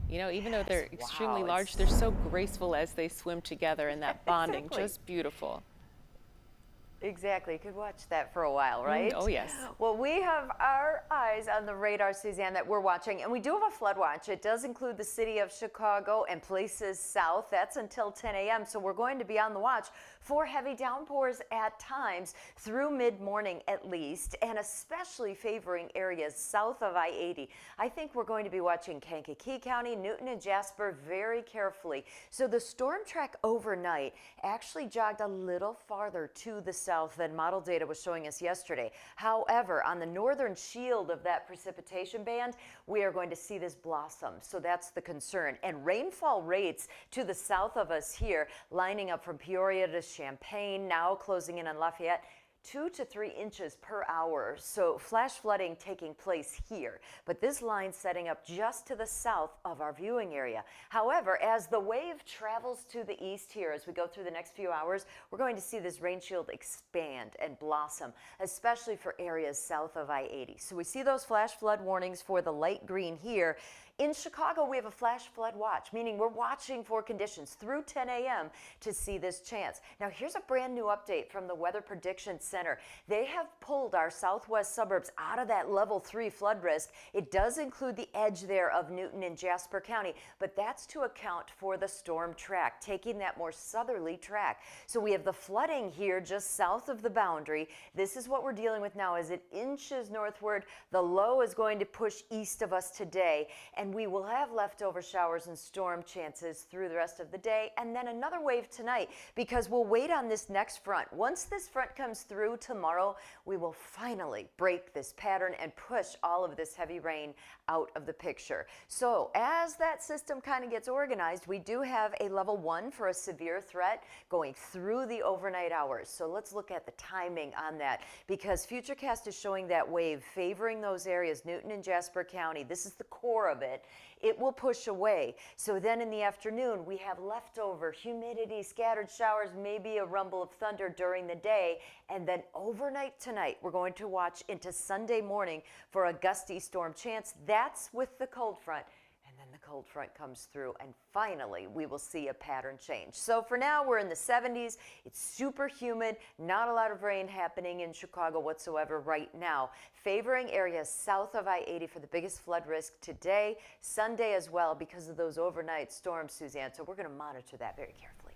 Even though Yes, they're extremely wow, large, they're so graceful as they swim together, and that bonding, exactly. just beautiful. Exactly. You could watch that for a while, Oh, right? yes. Well, we have our eyes on the radar, Suzanne, that we're watching, and we do have a flood watch. It does include the city of Chicago and places south. That's until 10 a.m. So we're going to be on the watch for heavy downpours at times through mid-morning at least, and especially favoring areas south of I-80. I think we're going to be watching Kankakee County, Newton, and Jasper very carefully. So the storm track overnight actually jogged a little farther to the south than model data was showing us yesterday. However, on the northern shield of that precipitation band, we are going to see this blossom. So that's the concern. And rainfall rates to the south of us here, lining up from Peoria to Champaign, now closing in on Lafayette, 2 to 3 inches per hour. So flash flooding taking place here, but this line setting up just to the south of our viewing area. However, as the wave travels to the east here, as we go through the next few hours, we're going to see this rain shield expand and blossom, especially for areas south of I-80. So we see those flash flood warnings for the light green here. In Chicago, we have a flash flood watch, meaning we're watching for conditions through 10 a.m. to see this chance. Now, here's a brand new update from the Weather Prediction Center. They have pulled our southwest suburbs out of that level 3 flood risk. It does include the edge there of Newton and Jasper County, but that's to account for the storm track, taking that more southerly track. So we have the flooding here just south of the boundary. This is what we're dealing with now as it inches northward. The low is going to push east of us today, and we will have leftover showers and storm chances through the rest of the day, and then another wave tonight because we'll wait on this next front. Once this front comes through tomorrow, we will finally break this pattern and push all of this heavy rain out of the picture. So as that system kind of gets organized, we do have a level 1 for a severe threat going through the overnight hours. So let's look at the timing on that, because Futurecast is showing that wave favoring those areas, Newton and Jasper County. This is the core of it. It will push away. So then in the afternoon, we have leftover humidity, scattered showers, maybe a rumble of thunder during the day. And then overnight tonight, we're going to watch into Sunday morning for a gusty storm chance. That's with the cold front. And then the cold front comes through, and finally we will see a pattern change. So for now, we're in the 70s. It's super humid, not a lot of rain happening in Chicago whatsoever right now, favoring areas south of I-80 for the biggest flood risk today, Sunday as well, because of those overnight storms, Suzanne. So we're going to monitor that very carefully.